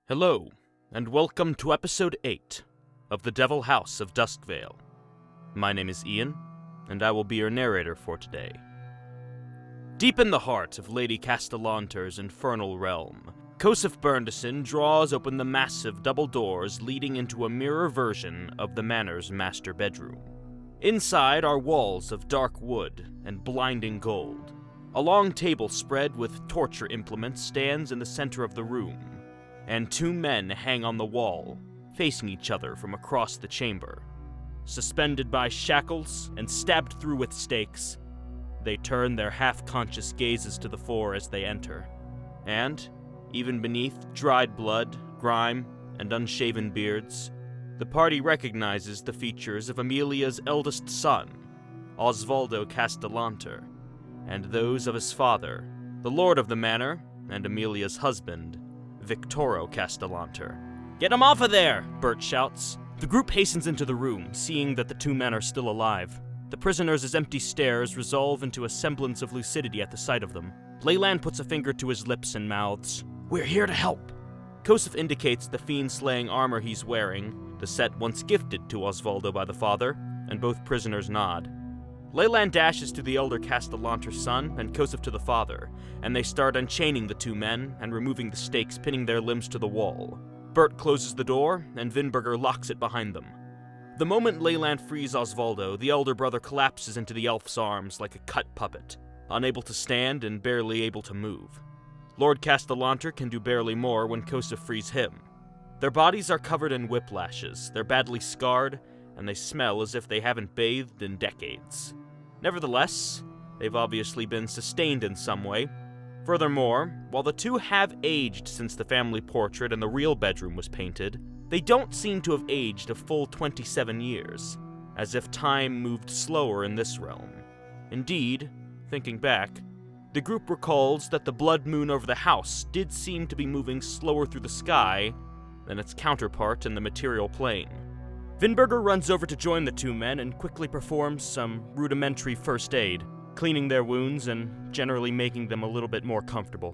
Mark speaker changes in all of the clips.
Speaker 1: Hello, and welcome to Episode 8 of the Devil House of Duskvale. My name is Ian, and I will be your narrator for today. Deep in the heart of Lady Castellanter's infernal realm, Kosef draws open the massive double doors leading into a mirror version of the manor's master bedroom. Inside are walls of dark wood and blinding gold. A long table spread with torture implements stands in the center of the room, and two men hang on the wall, facing each other from across the chamber. Suspended by shackles and stabbed through with stakes, they turn their half-conscious gazes to the floor as they enter. And, even beneath dried blood, grime, and unshaven beards, the party recognizes the features of Emilia's eldest son, Osvaldo Castellanter, and those of his father, the lord of the manor, and Emilia's husband, Victoro Castellanter. "Get him off of there!" Bert shouts. The group hastens into the room, seeing that the two men are still alive. The prisoners' empty stares resolve into a semblance of lucidity at the sight of them. Laylan puts a finger to his lips and mouths, "We're here to help." Kosef indicates the fiend-slaying armor he's wearing, the set once gifted to Osvaldo by the father, and both prisoners nod. Laylan dashes to the elder Castellanter's son and Kosef to the father, and they start unchaining the two men and removing the stakes pinning their limbs to the wall. Bert closes the door, and Vinberger locks it behind them. The moment Laylan frees Osvaldo, the elder brother collapses into the elf's arms like a cut puppet, unable to stand and barely able to move. Lord Castellanter can do barely more when Kosef frees him. Their bodies are covered in whiplashes, they're badly scarred, and they smell as if they haven't bathed in decades. Nevertheless, they've obviously been sustained in some way. Furthermore, while the two have aged since the family portrait and the real bedroom was painted, they don't seem to have aged a full 27 years, as if time moved slower in this realm. Indeed, thinking back, the group recalls that the blood moon over the house did seem to be moving slower through the sky than its counterpart in the material plane. Vinberger runs over to join the two men and quickly performs some rudimentary first aid, cleaning their wounds and generally making them a little bit more comfortable.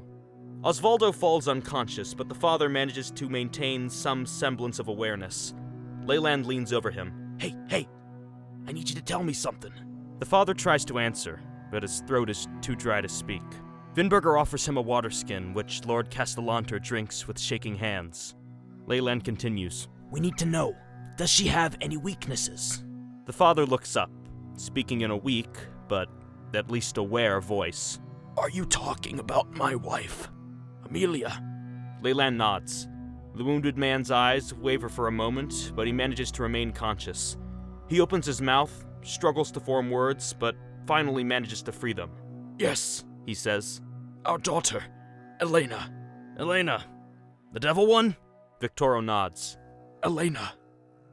Speaker 1: Osvaldo falls unconscious, but the father manages to maintain some semblance of awareness. Laylan leans over him. Hey, I need you to tell me something." The father tries to answer, but his throat is too dry to speak. Vinberger offers him a water skin, which Lord Castellanter drinks with shaking hands. Laylan continues. "We need to know. Does she have any weaknesses?" The father looks up, speaking in a weak, but at least aware voice. "Are you talking about my wife, Emilia?" Laylan nods. The wounded man's eyes waver for a moment, but he manages to remain conscious. He opens his mouth, struggles to form words, but finally manages to free them. "Yes," he says. "Our daughter, Elena." "Elena? The devil one?" Victoro nods. "Elena.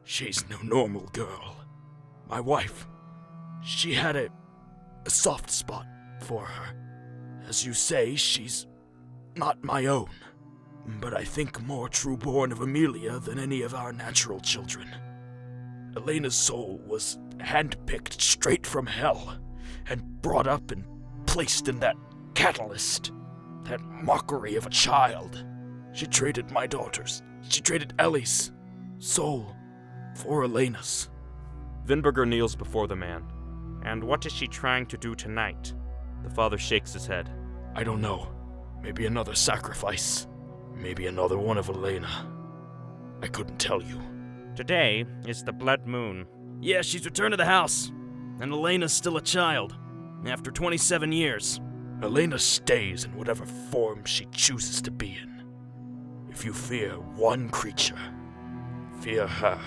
Speaker 1: She's no normal girl. My wife, she had a soft spot for her. As you say, she's not my own, but I think more true-born of Emilia than any of our natural children. Elena's soul was hand-picked straight from hell, and brought up and placed in that catalyst, that mockery of a child. She traded my daughter's, she traded Ellie's soul for Elena's." Vinberger kneels before the man. "And what is she trying to do tonight?" The father shakes his head. "I don't know. Maybe another sacrifice. Maybe another one of Elena. I couldn't tell you." "Today is the blood moon." "Yeah, she's returned to the house. And Elena's still a child. After 27 years. Elena stays in whatever form she chooses to be in. If you fear one creature, fear her."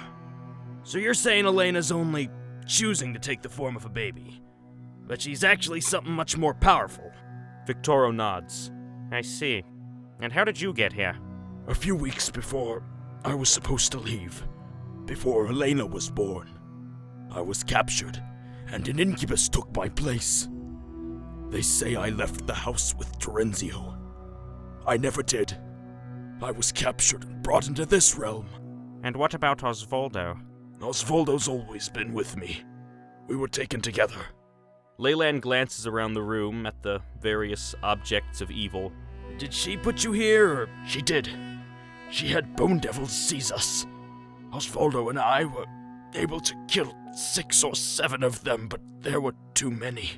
Speaker 1: "So you're saying Elena's only choosing to take the form of a baby, but she's actually something much more powerful?" Victoro nods. "I see. And how did you get here?" "A few weeks before I was supposed to leave, before Elena was born, I was captured, and an incubus took my place. They say I left the house with Terenzio. I never did. I was captured and brought into this realm." "And what about Osvaldo?" "Osvaldo's always been with me. We were taken together." Laylan glances around the room at the various objects of evil. "Did she put you here, or?" "She did.
Speaker 2: she had bone devils seize us. Osvaldo and I were able to kill 6 or 7 of them, but there were too many.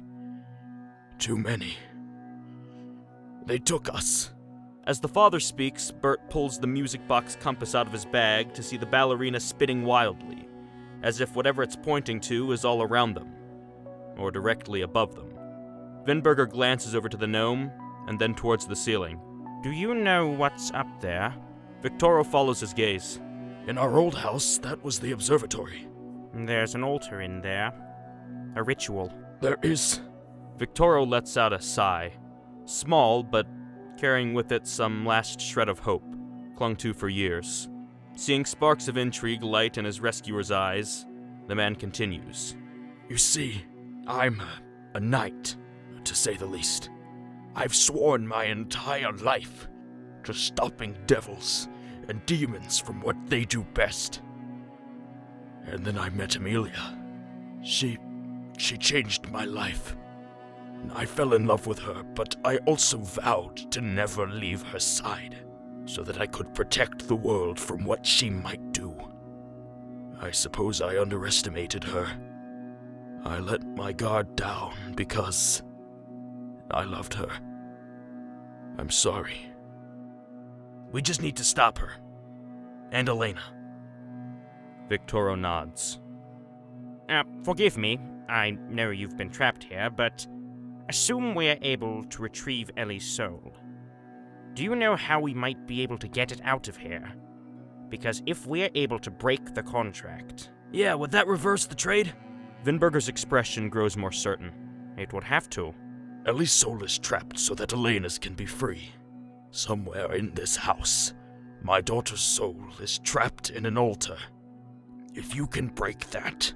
Speaker 2: Too many. They took us.
Speaker 1: As the father speaks, Bert pulls the music box compass out of his bag to see the ballerina spinning wildly, as if whatever it's pointing to is all around them, or directly above them. Vinberger glances over to the gnome, and then towards the ceiling. Do you know what's up there? Victoro follows his gaze.
Speaker 2: In our old house, that was the observatory.
Speaker 1: There's an altar in there. A ritual.
Speaker 2: There is.
Speaker 1: Victoro lets out a sigh. Small, but carrying with it some last shred of hope, clung to for years. Seeing sparks of intrigue light in his rescuer's eyes, the man continues.
Speaker 2: You see, I'm a knight, to say the least. I've sworn my entire life to stopping devils and demons from what they do best. And then I met Amelia. She changed my life. I fell in love with her, but I also vowed to never leave her side, so that I could protect the world from what she might do. I suppose I underestimated her. I let my guard down because I loved her. I'm sorry. We just need to stop her. And Elena.
Speaker 1: Victoro nods.
Speaker 3: Forgive me. I know you've been trapped here, but assume we're able to retrieve Ellie's soul. Do you know how we might be able to get it out of here? Because if we're able to break the contract...
Speaker 1: Yeah, would that reverse the trade?
Speaker 3: Vinberger's expression grows more certain. It would have to.
Speaker 2: Ellie's soul is trapped so that Elena's can be free. Somewhere in this house, my daughter's soul is trapped in an altar. If you can break that,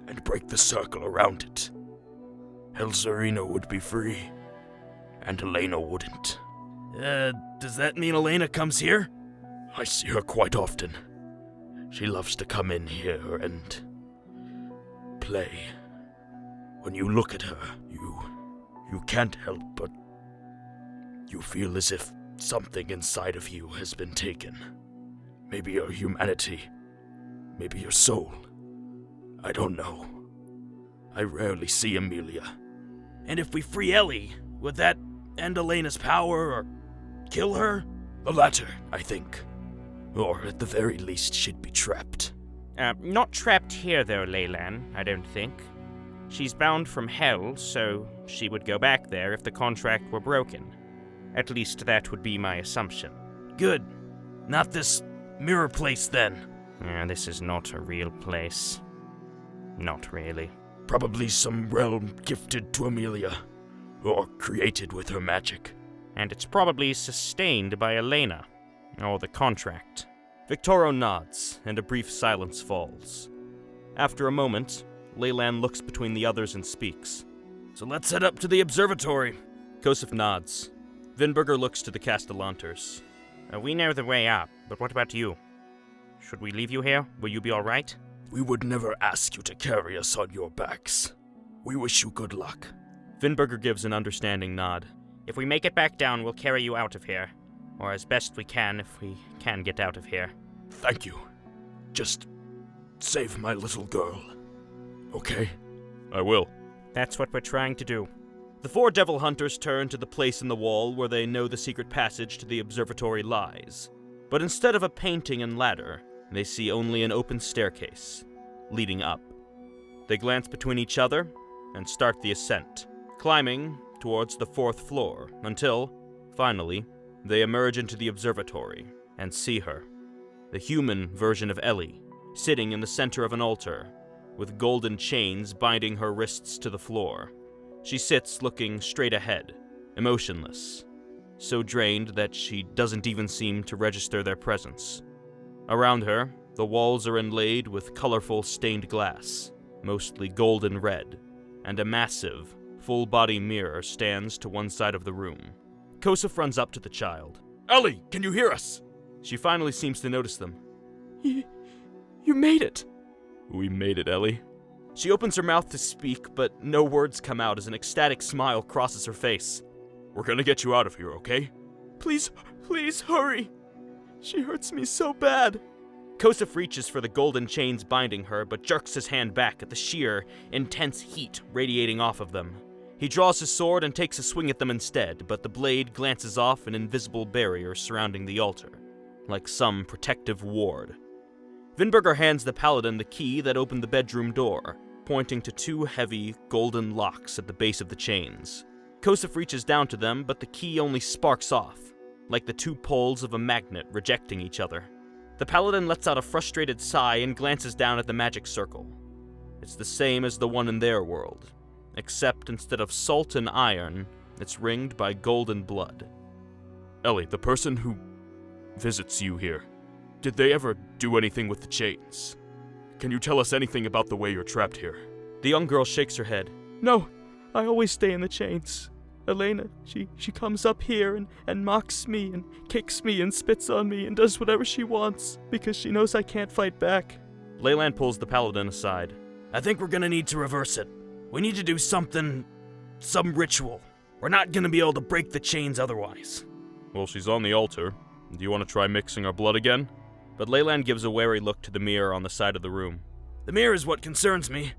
Speaker 2: and break the circle around it, Elzarina would be free, and Elena wouldn't.
Speaker 1: Does that mean Elena comes here?
Speaker 2: I see her quite often. She loves to come in here and play. When you look at her, you can't help but you feel as if something inside of you has been taken. Maybe your humanity, maybe your soul. I don't know. I rarely see Amelia.
Speaker 1: And if we free Ellie, would that end Elena's power or kill her?
Speaker 2: The latter, I think. Or at the very least, she'd be trapped.
Speaker 3: Not trapped here though, Laylan, I don't think. She's bound from hell, so she would go back there if the contract were broken. At least that would be my assumption.
Speaker 1: Good. Not this mirror place, then.
Speaker 3: This is not a real place. Not really.
Speaker 2: Probably some realm gifted to Amelia, or created with her magic.
Speaker 3: And it's probably sustained by Elena, or the contract.
Speaker 1: Victoro nods, and a brief silence falls. After a moment, Laylan looks between the others and speaks. So let's head up to the observatory. Kosef nods. Vinberger looks to the Castellanters.
Speaker 3: We know the way up, but what about you? Should we leave you here? Will you be all right?
Speaker 2: We would never ask you to carry us on your backs. We wish you good luck.
Speaker 1: Vinberger gives an understanding nod.
Speaker 3: If we make it back down, we'll carry you out of here. Or as best we can, if we can get out of here.
Speaker 2: Thank you. Just save my little girl. Okay?
Speaker 1: I will.
Speaker 3: That's what we're trying to do.
Speaker 1: The 4 devil hunters turn to the place in the wall where they know the secret passage to the observatory lies. But instead of a painting and ladder, they see only an open staircase, leading up. They glance between each other and start the ascent, climbing towards the 4th floor, until, finally, they emerge into the observatory and see her, the human version of Ellie, sitting in the center of an altar, with golden chains binding her wrists to the floor. She sits looking straight ahead, emotionless, so drained that she doesn't even seem to register their presence. Around her, the walls are inlaid with colorful stained glass, mostly golden red, and a massive, full-body mirror stands to one side of the room. Kosef runs up to the child.
Speaker 2: Ellie, can you hear us?
Speaker 1: She finally seems to notice them.
Speaker 2: You made it.
Speaker 1: We made it, Ellie. She opens her mouth to speak, but no words come out as an ecstatic smile crosses her face.
Speaker 2: We're gonna get you out of here, okay?
Speaker 4: Please hurry.
Speaker 2: She hurts me so bad.
Speaker 1: Kosef reaches for the golden chains binding her, but jerks his hand back at the sheer, intense heat radiating off of them. He draws his sword and takes a swing at them instead, but the blade glances off an invisible barrier surrounding the altar, like some protective ward. Vinberger hands the paladin the key that opened the bedroom door, pointing to 2 heavy, golden locks at the base of the chains. Kosef reaches down to them, but the key only sparks off, like the 2 poles of a magnet rejecting each other. The paladin lets out a frustrated sigh and glances down at the magic circle. It's the same as the one in their world, except instead of salt and iron, it's ringed by golden blood.
Speaker 2: Ellie, the person who visits you here, did they ever do anything with the chains? Can you tell us anything about the way you're trapped here?
Speaker 1: The young girl shakes her head.
Speaker 4: No, I always stay in the chains. Elena, she comes up here and mocks me and kicks me and spits on me and does whatever she wants because she knows I can't fight back.
Speaker 1: Laylan pulls the paladin aside.
Speaker 5: I think we're gonna need to reverse it. We need to do something, some ritual. We're not gonna be able to break the chains otherwise.
Speaker 2: Well, she's on the altar. Do you want to try mixing our blood again?
Speaker 1: But Laylan gives a wary look to the mirror on the side of the room.
Speaker 5: The mirror is what concerns me.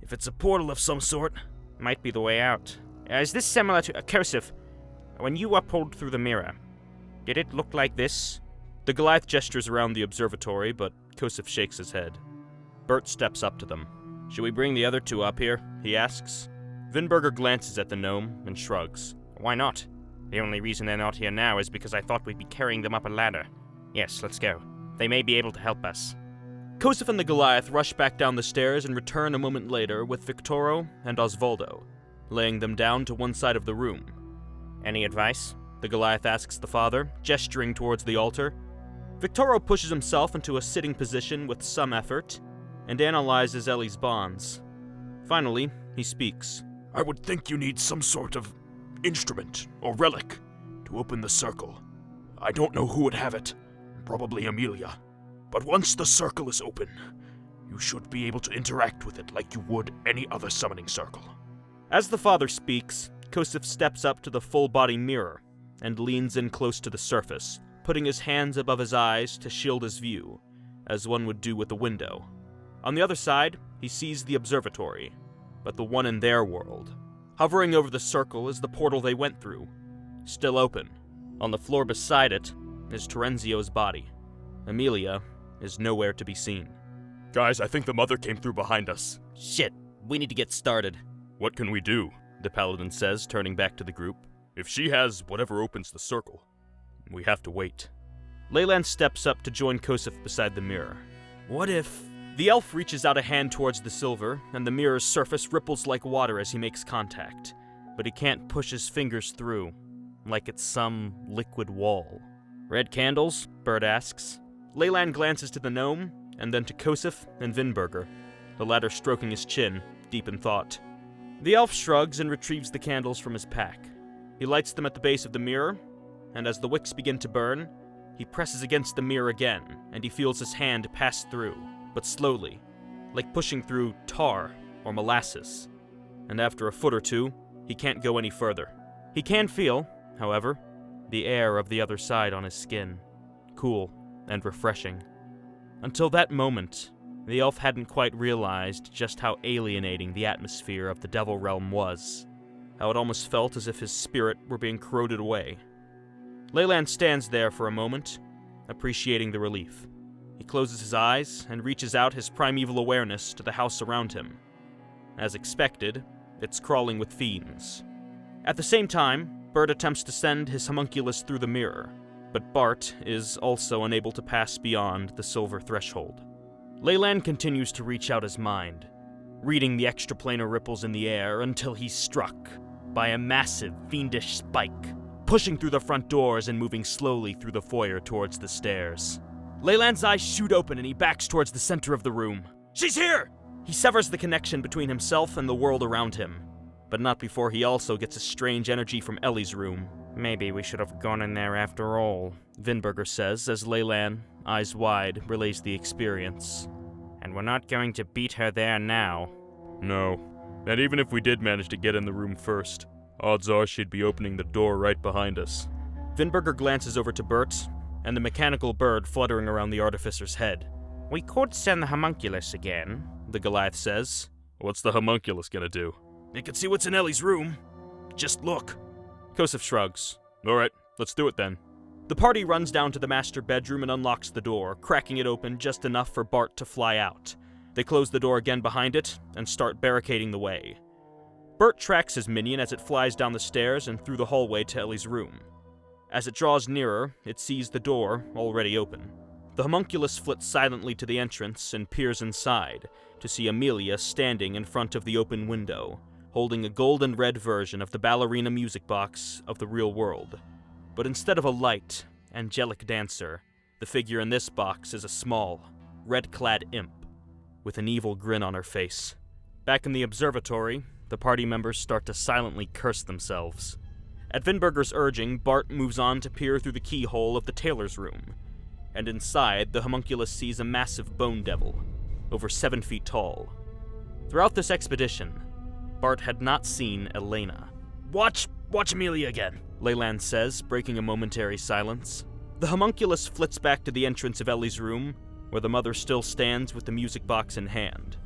Speaker 5: If it's a portal of some sort.
Speaker 3: Might be the way out. Is this similar to Kosef? When you were pulled through the mirror, did it look like this?
Speaker 1: The Goliath gestures around the observatory, but Kosef shakes his head. Bert steps up to them.
Speaker 3: Should we bring the other 2 up here?
Speaker 1: He asks. Vinberger glances at the gnome and shrugs.
Speaker 3: Why not? The only reason they're not here now is because I thought we'd be carrying them up a ladder. Yes, let's go. They may be able to help us.
Speaker 1: Kosef and the Goliath rush back down the stairs and return a moment later with Victoro and Osvaldo, laying them down to one side of the room.
Speaker 3: Any advice?
Speaker 1: The Goliath asks the father, gesturing towards the altar. Victoro pushes himself into a sitting position with some effort and analyzes Ellie's bonds. Finally, he speaks.
Speaker 2: I would think you need some sort of instrument or relic to open the circle. I don't know who would have it. Probably Amelia. But once the circle is open, you should be able to interact with it like you would any other summoning circle.
Speaker 1: As the father speaks, Kosef steps up to the full-body mirror and leans in close to the surface, putting his hands above his eyes to shield his view, as one would do with a window. On the other side, he sees the observatory, but the one in their world. Hovering over the circle is the portal they went through, still open. On the floor beside it is Terenzio's body. Amelia is nowhere to be seen.
Speaker 2: Guys, I think the mother came through behind us.
Speaker 1: Shit, we need to get started.
Speaker 2: What can we do?
Speaker 1: The paladin says, turning back to the group.
Speaker 2: If she has whatever opens the circle, we have to wait.
Speaker 1: Laylan steps up to join Kosef beside the mirror. What if... The elf reaches out a hand towards the silver, and the mirror's surface ripples like water as he makes contact, but he can't push his fingers through, like it's some liquid wall. Red candles? Bert asks. Laylan glances to the gnome, and then to Kosef and Vinberger, the latter stroking his chin, deep in thought. The elf shrugs and retrieves the candles from his pack. He lights them at the base of the mirror, and as the wicks begin to burn, he presses against the mirror again, and he feels his hand pass through, but slowly, like pushing through tar or molasses. And after a foot or two, he can't go any further. He can feel, however, the air of the other side on his skin, cool and refreshing. Until that moment, the elf hadn't quite realized just how alienating the atmosphere of the Devil Realm was, how it almost felt as if his spirit were being corroded away. Laylan stands there for a moment, appreciating the relief. He closes his eyes and reaches out his primeval awareness to the house around him. As expected, it's crawling with fiends. At the same time, Bert attempts to send his homunculus through the mirror, but Bart is also unable to pass beyond the silver threshold. Laylan continues to reach out his mind, reading the extraplanar ripples in the air until he's struck by a massive, fiendish spike, pushing through the front doors and moving slowly through the foyer towards the stairs. Laylan's eyes shoot open and he backs towards the center of the room. She's here! He severs the connection between himself and the world around him, but not before he also gets a strange energy from Ellie's room.
Speaker 3: Maybe we should have gone in there after all,
Speaker 1: Vinberger says as Laylan, eyes wide, relays the experience.
Speaker 3: And we're not going to beat her there now.
Speaker 2: No. And even if we did manage to get in the room first, odds are she'd be opening the door right behind us.
Speaker 1: Vinberger glances over to Bert, and a mechanical bird fluttering around the artificer's head.
Speaker 3: We could send the homunculus again,
Speaker 1: The Goliath says.
Speaker 2: What's the homunculus gonna do?
Speaker 5: It can see what's in Ellie's room. Just look.
Speaker 1: Kosef shrugs.
Speaker 2: Alright, let's do it then.
Speaker 1: The party runs down to the master bedroom and unlocks the door, cracking it open just enough for Bart to fly out. They close the door again behind it and start barricading the way. Bert tracks his minion as it flies down the stairs and through the hallway to Ellie's room. As it draws nearer, it sees the door already open. The homunculus flits silently to the entrance and peers inside to see Amelia standing in front of the open window, holding a gold and red version of the ballerina music box of the real world. But instead of a light, angelic dancer, the figure in this box is a small, red-clad imp with an evil grin on her face. Back in the observatory, the party members start to silently curse themselves. At Vinberger's urging, Bart moves on to peer through the keyhole of the tailor's room, and inside, the homunculus sees a massive bone devil, over 7 feet tall. Throughout this expedition, Bart had not seen Elena.
Speaker 5: Watch Amelia again,
Speaker 1: Laylan says, breaking a momentary silence. The homunculus flits back to the entrance of Ellie's room, where the mother still stands with the music box in hand.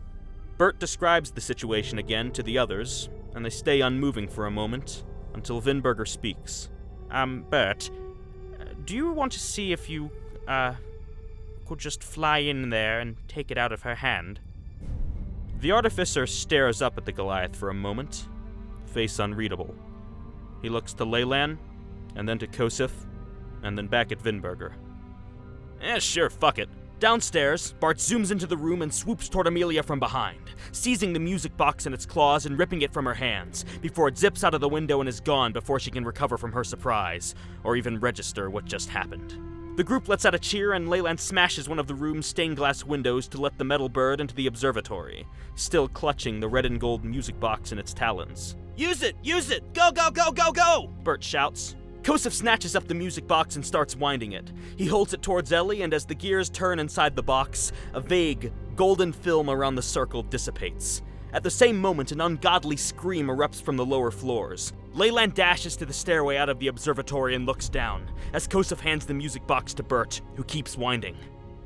Speaker 1: Bert describes the situation again to the others, and they stay unmoving for a moment, until Vinberger speaks.
Speaker 3: Bert, do you want to see if you, could just fly in there and take it out of her hand?
Speaker 1: The artificer stares up at the Goliath for a moment, face unreadable. He looks to Laylan, and then to Kosef, and then back at Vinberger.
Speaker 5: Sure, fuck it. Downstairs, Bart zooms into the room and swoops toward Amelia from behind, seizing the music box in its claws and ripping it from her hands, before it zips out of the window and is gone before she can recover from her surprise, or even register what just happened. The group lets out a cheer and Laylan smashes one of the room's stained glass windows to let the metal bird into the observatory, still clutching the red and gold music box in its talons. Use it! Use it! Go, go, go, go, go!
Speaker 1: Bert shouts. Kosef snatches up the music box and starts winding it. He holds it towards Ellie, and as the gears turn inside the box, a vague, golden film around the circle dissipates. At the same moment, an ungodly scream erupts from the lower floors. Laylan dashes to the stairway out of the observatory and looks down, as Kosef hands the music box to Bert, who keeps winding.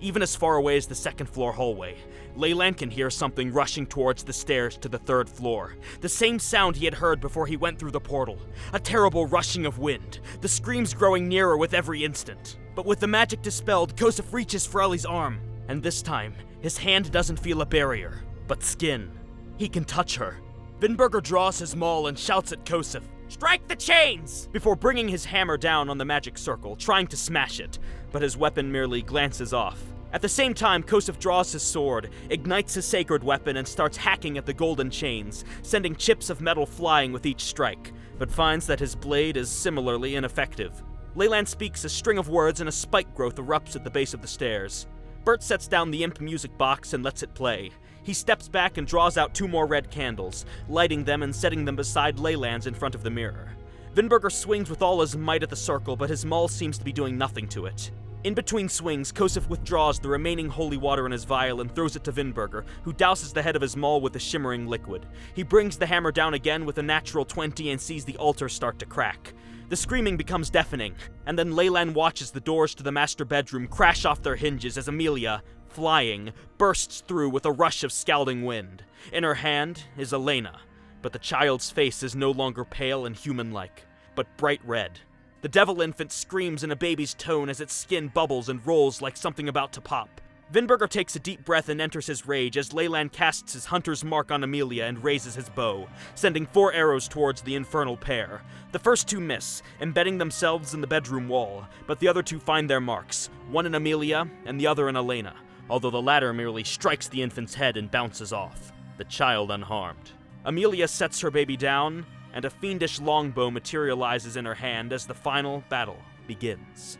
Speaker 1: Even as far away as the second-floor hallway, Laylan can hear something rushing towards the stairs to the third floor. The same sound he had heard before he went through the portal. A terrible rushing of wind, the screams growing nearer with every instant. But with the magic dispelled, Kosef reaches for Ellie's arm, and this time, his hand doesn't feel a barrier, but skin. He can touch her. Vinberger draws his maul and shouts at Kosef, "Strike the chains!" before bringing his hammer down on the magic circle, trying to smash it, but his weapon merely glances off. At the same time, Kosef draws his sword, ignites his sacred weapon, and starts hacking at the golden chains, sending chips of metal flying with each strike, but finds that his blade is similarly ineffective. Laylan speaks a string of words and a spike growth erupts at the base of the stairs. Bert sets down the imp music box and lets it play. He steps back and draws out 2 more red candles, lighting them and setting them beside Laylan's in front of the mirror. Vinberger swings with all his might at the circle, but his maul seems to be doing nothing to it. In between swings, Kosef withdraws the remaining holy water in his vial and throws it to Vinberger, who douses the head of his maul with the shimmering liquid. He brings the hammer down again with a natural 20 and sees the altar start to crack. The screaming becomes deafening, and then Laylan watches the doors to the master bedroom crash off their hinges as Amelia, flying, bursts through with a rush of scalding wind. In her hand is Elena, but the child's face is no longer pale and human-like, but bright red. The devil infant screams in a baby's tone as its skin bubbles and rolls like something about to pop. Vinberger takes a deep breath and enters his rage as Laylan casts his hunter's mark on Amelia and raises his bow, sending 4 arrows towards the infernal pair. The first 2 miss, embedding themselves in the bedroom wall, but the other 2 find their marks, one in Amelia and the other in Elena, although the latter merely strikes the infant's head and bounces off, the child unharmed. Amelia sets her baby down, and a fiendish longbow materializes in her hand as the final battle begins.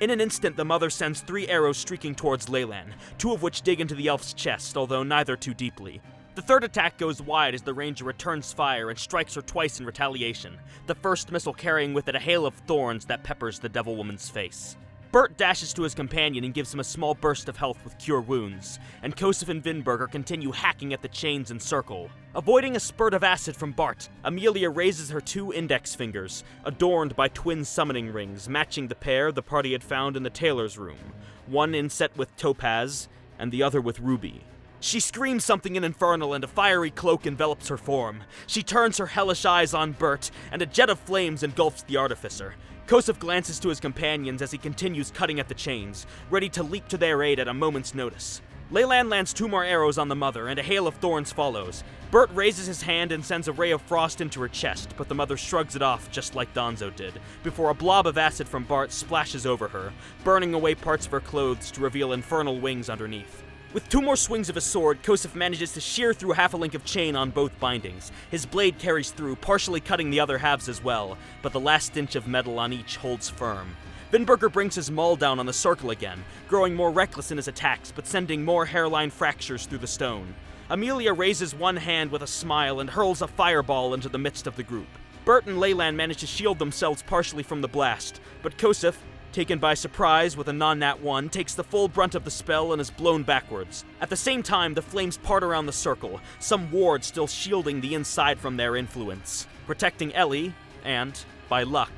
Speaker 1: In an instant, the mother sends 3 arrows streaking towards Laylan, 2 of which dig into the elf's chest, although neither too deeply. The third attack goes wide as the ranger returns fire and strikes her twice in retaliation, the first missile carrying with it a hail of thorns that peppers the devil woman's face.
Speaker 5: Bert dashes to his companion and gives him a small burst of health with Cure Wounds, and Kosef and Vinberger continue hacking at the chains and circle. Avoiding a spurt of acid from Bart, Amelia raises her 2 index fingers, adorned by twin summoning rings matching the pair the party had found in the tailor's room, one inset with topaz and the other with ruby. She screams something in Infernal and a fiery cloak envelops her form. She turns her hellish eyes on Bert, and a jet of flames engulfs the artificer. Kosef glances to his companions as he continues cutting at the chains, ready to leap to their aid at a moment's notice. Laylan lands 2 more arrows on the mother, and a hail of thorns follows. Bert raises his hand and sends a ray of frost into her chest, but the mother shrugs it off just like Donzo did, before a blob of acid from Bart splashes over her, burning away parts of her clothes to reveal infernal wings underneath. With 2 more swings of his sword, Kosef manages to shear through half a link of chain on both bindings. His blade carries through, partially cutting the other halves as well, but the last inch of metal on each holds firm. Vinberger brings his maul down on the circle again, growing more reckless in his attacks, but sending more hairline fractures through the stone. Amelia raises one hand with a smile and hurls a fireball into the midst of the group. Bert and Laylan manage to shield themselves partially from the blast, but Kosef, taken by surprise with a non-nat 1, takes the full brunt of the spell and is blown backwards. At the same time, the flames part around the circle, some ward still shielding the inside from their influence, protecting Ellie and, by luck,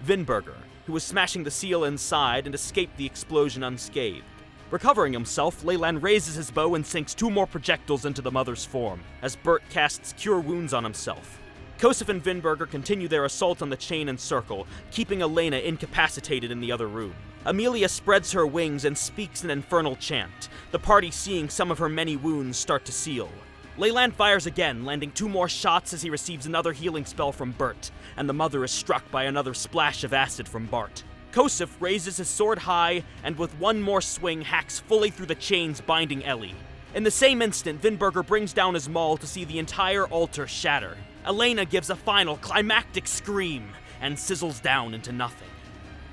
Speaker 5: Vinberger, who was smashing the seal inside and escaped the explosion unscathed. Recovering himself, Laylan raises his bow and sinks 2 more projectiles into the mother's form, as Bert casts Cure Wounds on himself. Kosef and Vinberger continue their assault on the chain and circle, keeping Elena incapacitated in the other room. Amelia spreads her wings and speaks an infernal chant, the party seeing some of her many wounds start to seal. Laylan fires again, landing 2 more shots as he receives another healing spell from Bert, and the mother is struck by another splash of acid from Bart. Kosef raises his sword high, and with 1 more swing hacks fully through the chains binding Ellie. In the same instant, Vinberger brings down his maul to see the entire altar shatter. Elena gives a final, climactic scream, and sizzles down into nothing.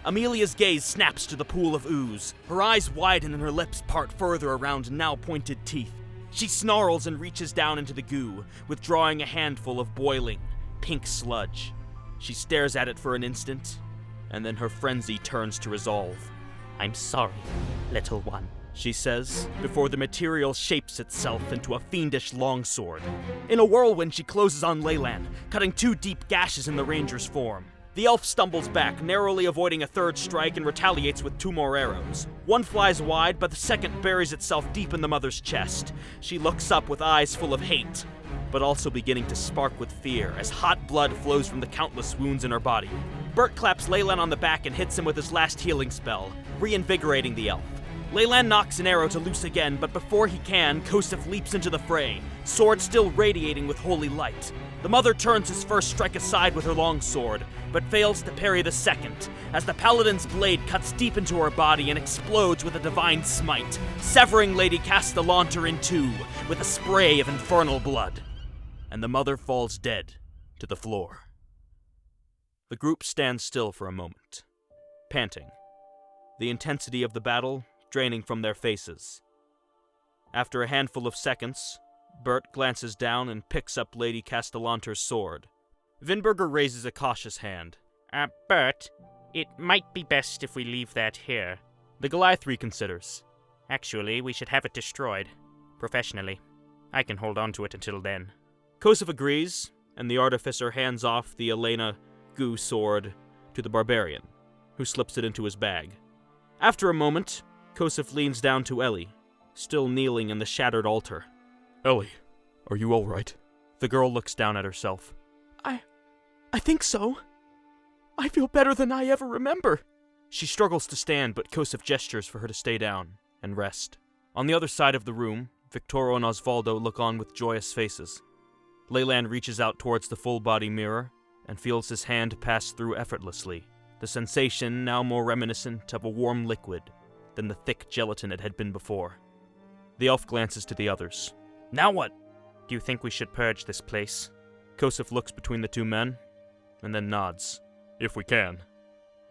Speaker 5: Amelia's gaze snaps to the pool of ooze. Her eyes widen and her lips part further around now-pointed teeth. She snarls and reaches down into the goo, withdrawing a handful of boiling, pink sludge. She stares at it for an instant, and then her frenzy turns to resolve.
Speaker 3: "I'm sorry, little one,"
Speaker 5: she says, before the material shapes itself into a fiendish longsword. In a whirlwind, she closes on Laylan, cutting 2 deep gashes in the ranger's form. The elf stumbles back, narrowly avoiding a 3rd strike, and retaliates with 2 more arrows. One flies wide, but the second buries itself deep in the mother's chest. She looks up with eyes full of hate, but also beginning to spark with fear as hot blood flows from the countless wounds in her body. Bert claps Laylan on the back and hits him with his last healing spell, reinvigorating the elf. Laylan knocks an arrow to loose again, but before he can, Kosef leaps into the fray, sword still radiating with holy light. The mother turns his first strike aside with her longsword, but fails to parry the second, as the paladin's blade cuts deep into her body and explodes with a divine smite, severing Lady Castellanter in 2 with a spray of infernal blood. And the mother falls dead to the floor. The group stands still for a moment, panting, the intensity of the battle draining from their faces. After a handful of seconds, Bert glances down and picks up Lady Castellanter's sword. Vinberger raises a cautious hand.
Speaker 3: Bert, it might be best if we leave that here.
Speaker 5: The Goliath reconsiders.
Speaker 3: Actually, we should have it destroyed. Professionally. I can hold on to it until then.
Speaker 5: Kosef agrees, and the artificer hands off the Elena goo sword to the barbarian, who slips it into his bag. After a moment, Kosef leans down to Ellie, still kneeling in the shattered altar.
Speaker 2: "Ellie, are you all right?"
Speaker 5: The girl looks down at herself.
Speaker 4: I think so. I feel better than I ever remember."
Speaker 5: She struggles to stand, but Kosef gestures for her to stay down and rest. On the other side of the room, Victoro and Osvaldo look on with joyous faces. Laylan reaches out towards the full-body mirror and feels his hand pass through effortlessly, the sensation now more reminiscent of a warm liquid than the thick gelatin it had been before. The elf glances to the others.
Speaker 3: "Now what? Do you think we should purge this place?"
Speaker 5: Kosef looks between the 2 men, and then nods.
Speaker 2: "If we can.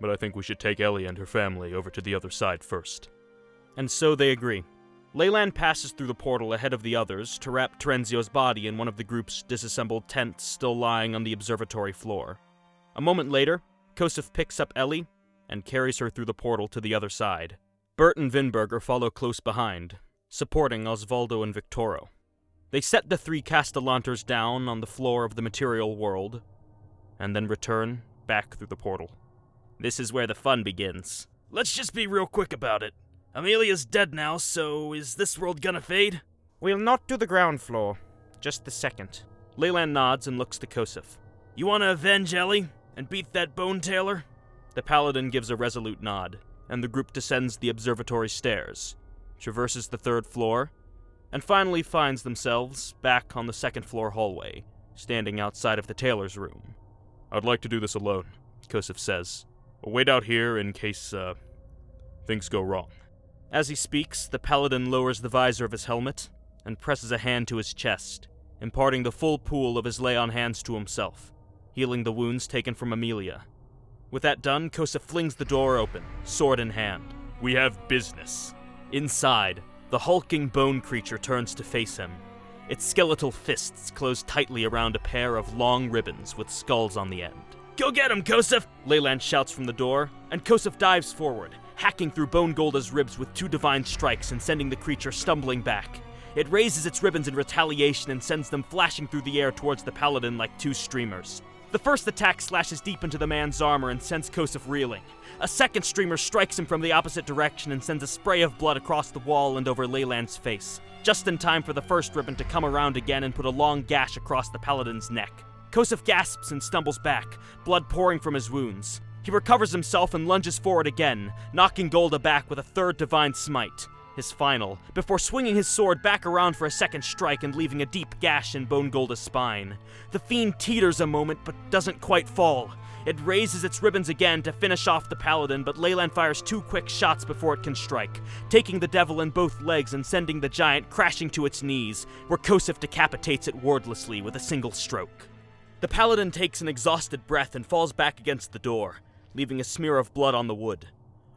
Speaker 2: But I think we should take Ellie and her family over to the other side first."
Speaker 5: And so they agree. Laylan passes through the portal ahead of the others to wrap Terenzio's body in one of the group's disassembled tents still lying on the observatory floor. A moment later, Kosef picks up Ellie
Speaker 1: and carries her through the portal to the other side. Bert and Vinberger follow close behind, supporting Osvaldo and Victoro. They set the 3 Castellanters down on the floor of the material world, and then return back through the portal.
Speaker 5: This is where the fun begins. Let's just be real quick about it. Amelia's dead now, so is this world gonna fade?
Speaker 3: We'll not do the ground floor, just the second.
Speaker 1: Laylan nods and looks to Kosef.
Speaker 5: You wanna avenge Ellie and beat that bone tailor?
Speaker 1: The paladin gives a resolute nod, and the group descends the observatory stairs, traverses the 3rd floor, and finally finds themselves back on the 2nd floor hallway, standing outside of the tailor's room.
Speaker 2: I'd like to do this alone,
Speaker 1: Kosef says.
Speaker 2: I'll wait out here in case, things go wrong.
Speaker 1: As he speaks, the paladin lowers the visor of his helmet and presses a hand to his chest, imparting the full pool of his lay on hands to himself, healing the wounds taken from Amelia. With that done, Kosef flings the door open, sword in hand.
Speaker 2: We have business.
Speaker 1: Inside, the hulking bone creature turns to face him. Its skeletal fists close tightly around a pair of long ribbons with skulls on the end.
Speaker 5: Go get him, Kosef!
Speaker 1: Laylan shouts from the door, and Kosef dives forward, hacking through Bone Golda's ribs with 2 divine strikes and sending the creature stumbling back. It raises its ribbons in retaliation and sends them flashing through the air towards the paladin like 2 streamers. The first attack slashes deep into the man's armor and sends Kosef reeling. A second streamer strikes him from the opposite direction and sends a spray of blood across the wall and over Laylan's face, just in time for the first ribbon to come around again and put a long gash across the paladin's neck. Kosef gasps and stumbles back, blood pouring from his wounds. He recovers himself and lunges forward again, knocking Golda back with a 3rd divine smite, his final, before swinging his sword back around for a second strike and leaving a deep gash in Bone Golda's spine. The fiend teeters a moment but doesn't quite fall. It raises its ribbons again to finish off the paladin, but Laylan fires 2 quick shots before it can strike, taking the devil in both legs and sending the giant crashing to its knees, where Kosef decapitates it wordlessly with a single stroke. The paladin takes an exhausted breath and falls back against the door, leaving a smear of blood on the wood.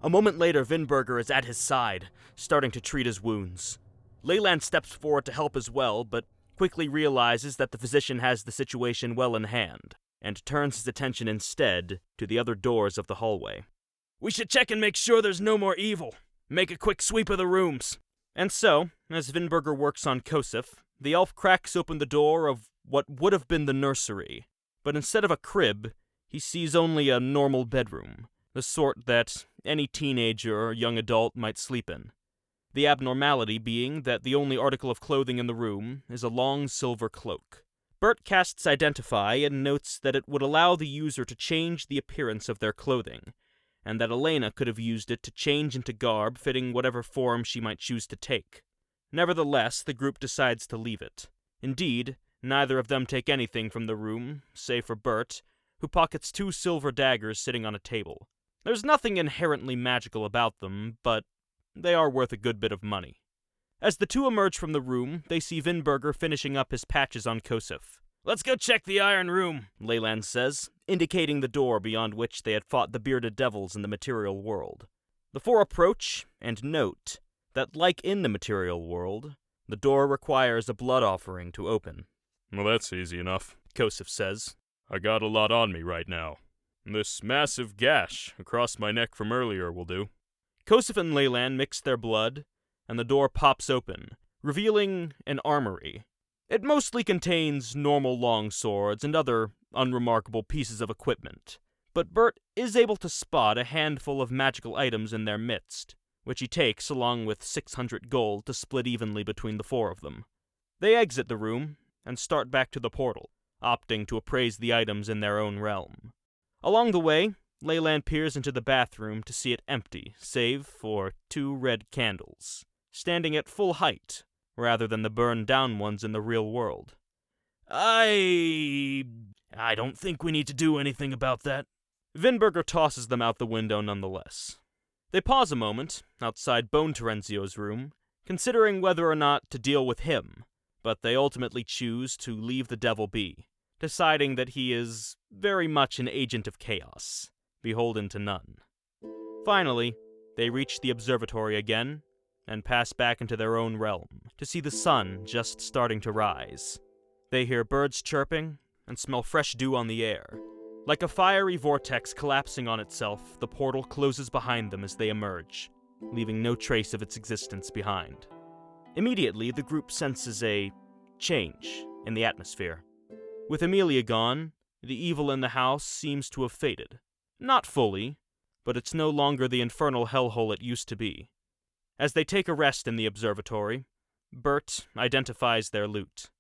Speaker 1: A moment later, Vinberger is at his side, starting to treat his wounds. Laylan steps forward to help as well, but quickly realizes that the physician has the situation well in hand, and turns his attention instead to the other doors of the hallway.
Speaker 5: We should check and make sure there's no more evil. Make a quick sweep of the rooms.
Speaker 1: And so, as Vinberger works on Kosef, the elf cracks open the door of what would have been the nursery, but instead of a crib, he sees only a normal bedroom, the sort that any teenager or young adult might sleep in. The abnormality being that the only article of clothing in the room is a long silver cloak. Bert casts Identify and notes that it would allow the user to change the appearance of their clothing, and that Elena could have used it to change into garb fitting whatever form she might choose to take. Nevertheless, the group decides to leave it. Indeed, neither of them take anything from the room, save for Bert, who pockets 2 silver daggers sitting on a table. There's nothing inherently magical about them, but they are worth a good bit of money. As the 2 emerge from the room, they see Vinberger finishing up his patches on Kosef.
Speaker 5: Let's go check the iron room,
Speaker 1: Laylan says, indicating the door beyond which they had fought the bearded devils in the material world. The 4 approach, and note that, like in the material world, the door requires a blood offering to open.
Speaker 2: Well, that's easy enough,
Speaker 1: Kosef says.
Speaker 2: I got a lot on me right now. This massive gash across my neck from earlier will do.
Speaker 1: Kosef and Laylan mix their blood, and the door pops open, revealing an armory. It mostly contains normal long swords and other unremarkable pieces of equipment, but Bert is able to spot a handful of magical items in their midst, which he takes along with 600 gold to split evenly between the 4 of them. They exit the room and start back to the portal, opting to appraise the items in their own realm. Along the way, Laylan peers into the bathroom to see it empty, save for 2 red candles, standing at full height, rather than the burned-down ones in the real world.
Speaker 5: I don't think we need to do anything about that.
Speaker 1: Vinberger tosses them out the window nonetheless. They pause a moment, outside Bone Terenzio's room, considering whether or not to deal with him, but they ultimately choose to leave the devil be, deciding that he is very much an agent of chaos, beholden to none. Finally, they reach the observatory again, and pass back into their own realm, to see the sun just starting to rise. They hear birds chirping, and smell fresh dew on the air, Like a fiery vortex collapsing on itself, the portal closes behind them as they emerge, leaving no trace of its existence behind. Immediately, the group senses a change in the atmosphere. With Amelia gone, the evil in the house seems to have faded. Not fully, but it's no longer the infernal hellhole it used to be. As they take a rest in the observatory, Bert identifies their loot.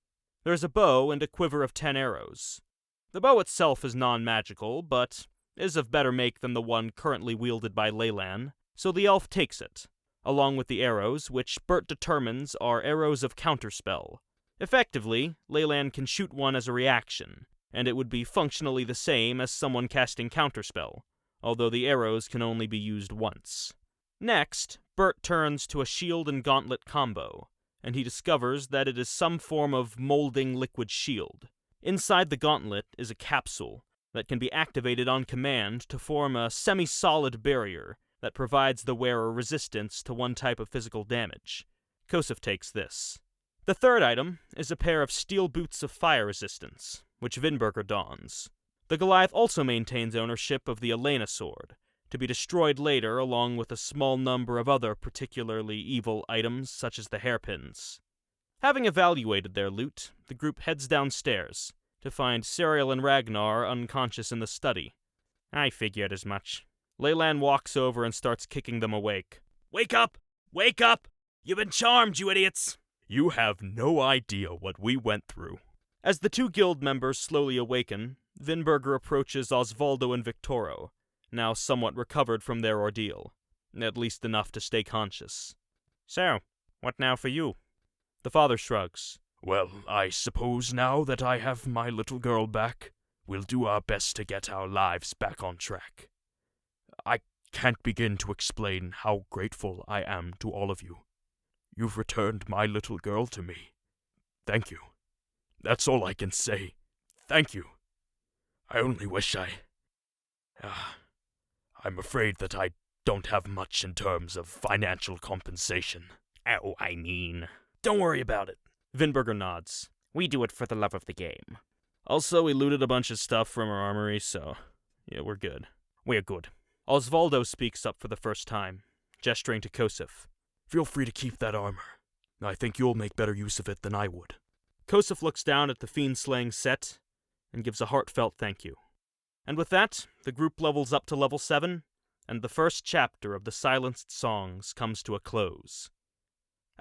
Speaker 1: There's a bow and a quiver of 10 arrows. The bow itself is non-magical, but is of better make than the one currently wielded by Laylan, so the elf takes it, along with the arrows, which Bert determines are arrows of counterspell. Effectively, Laylan can shoot one as a reaction, and it would be functionally the same as someone casting counterspell, although the arrows can only be used once. Next, Bert turns to a shield and gauntlet combo, and he discovers that it is some form of molding liquid shield. Inside the gauntlet is a capsule that can be activated on command to form a semi-solid barrier that provides the wearer resistance to one type of physical damage. Kosef takes this. The third item is a pair of steel boots of fire resistance, which Vinberger dons. The Goliath also maintains ownership of the Elena sword, to be destroyed later along with a small number of other particularly evil items such as the hairpins. Having evaluated their loot, the group heads downstairs to find Cyril and Ragnar unconscious in the study.
Speaker 3: I figured as much.
Speaker 1: Laylan walks over and starts kicking them awake.
Speaker 5: Wake up! Wake up! You've been charmed, you idiots!
Speaker 2: You have no idea what we went through.
Speaker 1: As the two guild members slowly awaken, Vinberger approaches Osvaldo and Victoro, now somewhat recovered from their ordeal, at least enough to stay conscious.
Speaker 3: So, what now for you?
Speaker 1: The father shrugs.
Speaker 2: Well, I suppose now that I have my little girl back, we'll do our best to get our lives back on track. I can't begin to explain how grateful I am to all of you. You've returned my little girl to me. Thank you. That's all I can say. Thank you. I only wish I'm afraid that I don't have much in terms of financial compensation.
Speaker 3: Oh, I mean...
Speaker 5: Don't worry about it.
Speaker 1: Vinberger nods.
Speaker 3: We do it for the love of the game.
Speaker 1: Also, we looted a bunch of stuff from our armory, so yeah, we're good.
Speaker 3: We're good.
Speaker 1: Osvaldo speaks up for the first time, gesturing to Kosef.
Speaker 2: Feel free to keep that armor. I think you'll make better use of it than I would.
Speaker 1: Kosef looks down at the fiend-slaying set and gives a heartfelt thank you. And with that, the group levels up to level 7, and the first chapter of the Silenced Songs comes to a close.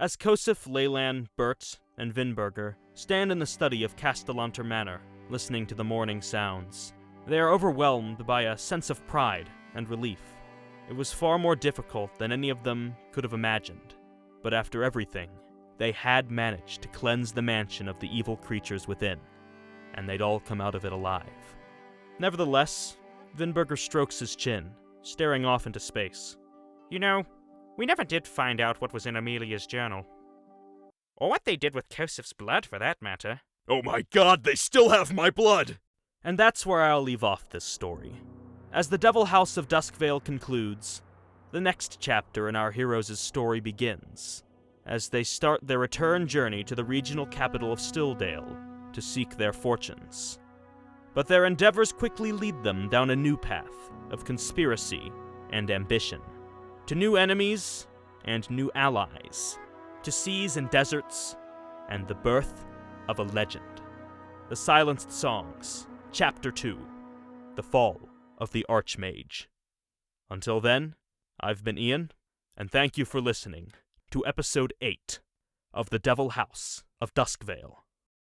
Speaker 1: As Kosef, Laylan, Bert, and Vinberger stand in the study of Castellanter Manor, listening to the morning sounds, they are overwhelmed by a sense of pride and relief. It was far more difficult than any of them could have imagined, but after everything, they had managed to cleanse the mansion of the evil creatures within, and they'd all come out of it alive. Nevertheless, Vinberger strokes his chin, staring off into space.
Speaker 3: You know, we never did find out what was in Amelia's journal. Or what they did with Kosef's blood, for that matter.
Speaker 2: Oh my god, they still have my blood!
Speaker 1: And that's where I'll leave off this story. As the Devil House of Duskvale concludes, the next chapter in our heroes' story begins, as they start their return journey to the regional capital of Stilldale to seek their fortunes. But their endeavors quickly lead them down a new path of conspiracy and ambition, to new enemies and new allies, to seas and deserts, and the birth of a legend. The Silenced Songs, Chapter 2, The Fall of the Archmage. Until then, I've been Ian, and thank you for listening to Episode 8 of The Devil House of Duskvale.